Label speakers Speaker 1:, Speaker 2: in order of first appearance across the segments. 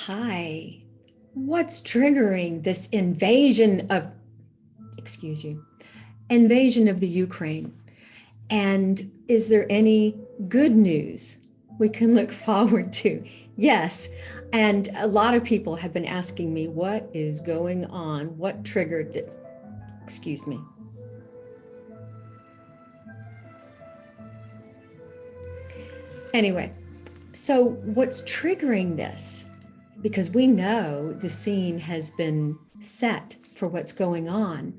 Speaker 1: Hi. What's triggering this invasion of the Ukraine? And is there any good news we can look forward to? Yes. And a lot of people have been asking me, what is going on? What triggered it? Excuse me. Anyway, so what's triggering this? Because we know the scene has been set for what's going on.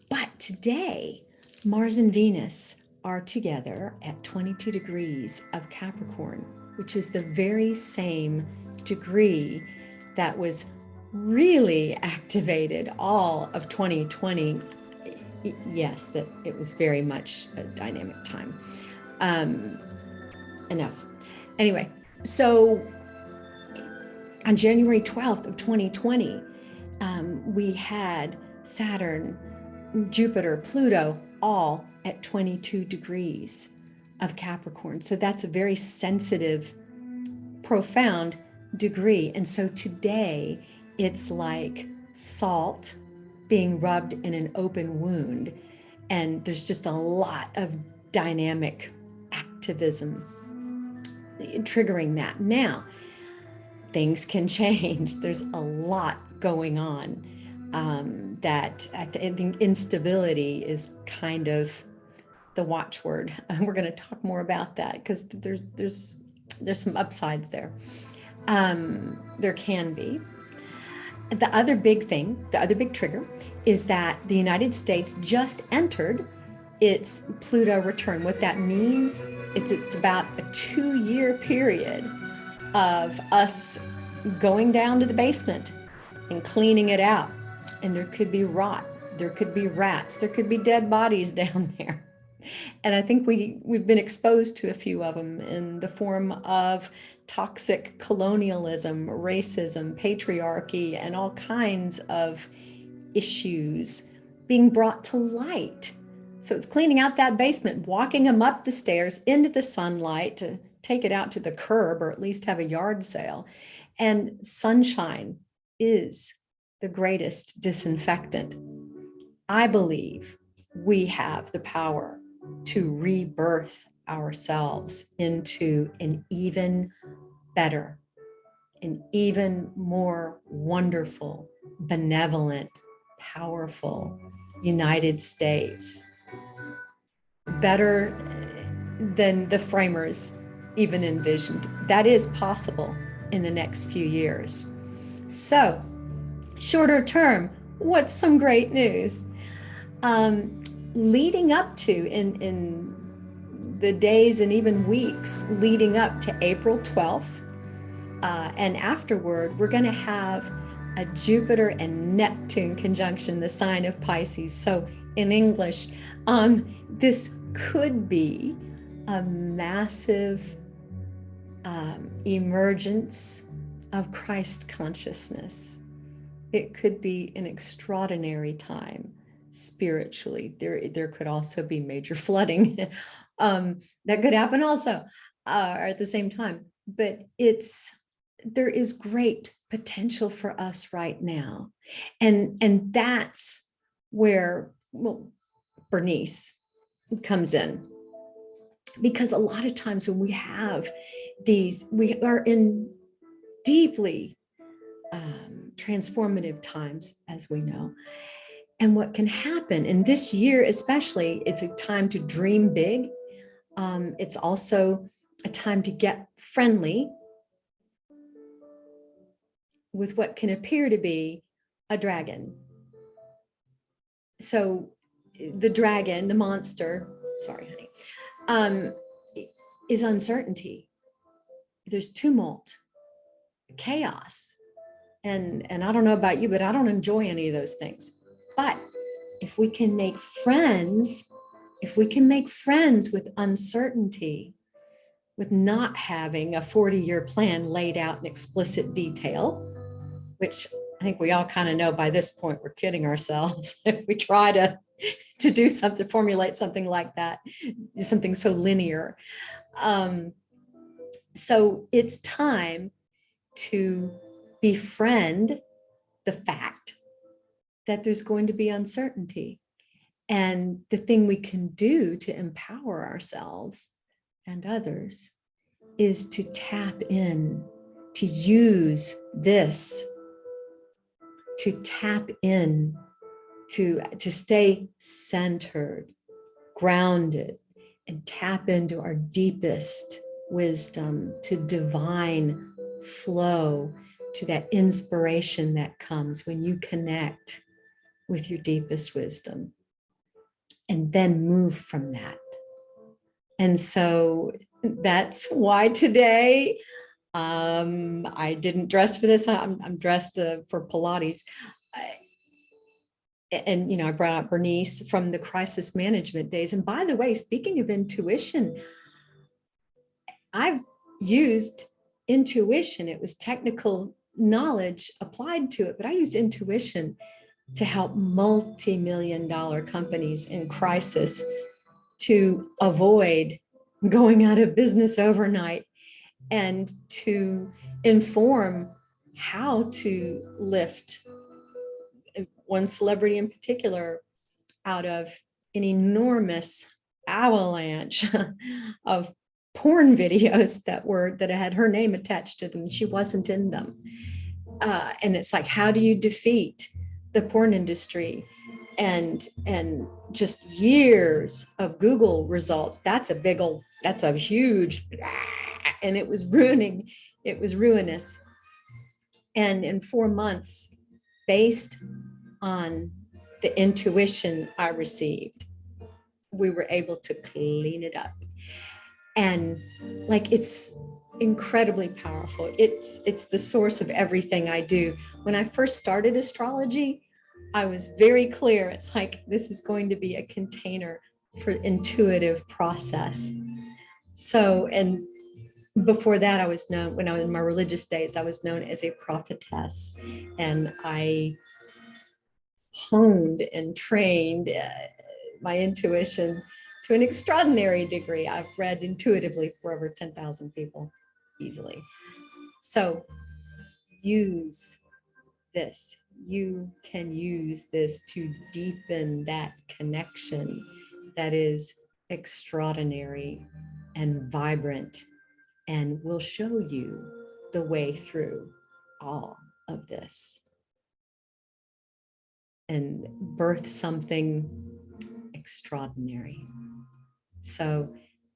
Speaker 1: But today, Mars and Venus are together at 22 degrees of Capricorn, which is the very same degree that was really activated all of 2020. Yes, that it was very much a dynamic time. Enough. Anyway, so on January 12th of 2020, we had Saturn, Jupiter, Pluto, all at 22 degrees of Capricorn. So that's a very sensitive, profound degree. And so today it's like salt being rubbed in an open wound. And there's just a lot of dynamic activism triggering that. Now, things can change. There's a lot going on. That I think instability is kind of the watchword. We're going to talk more about that because there's some upsides there. There can be. The other big trigger is that the United States just entered its Pluto return. What that means, it's about a 2-year period of us going down to the basement and cleaning it out. And there could be rot, there could be rats, there could be dead bodies down there. And I think we've been exposed to a few of them in the form of toxic colonialism, racism, patriarchy, and all kinds of issues being brought to light. So it's cleaning out that basement, walking them up the stairs into the sunlight to take it out to the curb or at least have a yard sale. And sunshine is the greatest disinfectant. I believe we have the power to rebirth ourselves into an even better, an even more wonderful, benevolent, powerful United States. Better than the framers even envisioned. That is possible in the next few years. So, shorter term, what's some great news? Leading up to, in the days and even weeks leading up to April 12th, and afterward, we're going to have a Jupiter and Neptune conjunction, the sign of Pisces. So in English, this could be a massive emergence of Christ consciousness. It could be an extraordinary time spiritually. There could also be major flooding that could happen also at the same time. But there is great potential for us right now, and that's where Bernice comes in, because a lot of times when we have these, we are in deeply transformative times, as we know. And what can happen in this year, especially, it's a time to dream big. It's also a time to get friendly with what can appear to be a dragon. So the dragon, the monster, sorry, honey, is uncertainty. There's tumult, chaos. And I don't know about you, but I don't enjoy any of those things. But if we can make friends with uncertainty, with not having a 40-year plan laid out in explicit detail, which I think we all kind of know by this point we're kidding ourselves if we try to do something, formulate something like that, something so linear. So it's time to befriend the fact that there's going to be uncertainty. And the thing we can do to empower ourselves and others is to tap in, to use this, to tap in, to stay centered, grounded, and tap into our deepest wisdom, to divine flow, to that inspiration that comes when you connect with your deepest wisdom, and then move from that. And so that's why today I didn't dress for this. I'm dressed for Pilates. And, you know, I brought up Bernice from the crisis management days. And by the way, speaking of intuition, I've used intuition. It was technical knowledge applied to it, but I used intuition to help multi-million-dollar companies in crisis to avoid going out of business overnight, and to inform how to lift one celebrity in particular out of an enormous avalanche of porn videos that had her name attached to them. She wasn't in them. And it's like, how do you defeat the porn industry? And just years of Google results. That's a huge, and it was ruinous. And in 4 months, based on the intuition I received, we were able to clean it up. And like, it's incredibly powerful. It's the source of everything I do. When I first started astrology, I was very clear. It's like, this is going to be a container for intuitive process. So, and before that, I was known, when I was in my religious days, I was known as a prophetess, and I honed and trained my intuition to an extraordinary degree. I've read intuitively for over 10,000 people easily. So use this. You can use this to deepen that connection that is extraordinary and vibrant, and will show you the way through all of this and birth something extraordinary. So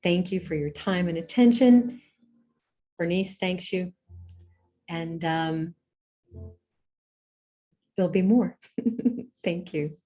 Speaker 1: thank you for your time and attention. Bernice thanks you. And there'll be more. Thank you.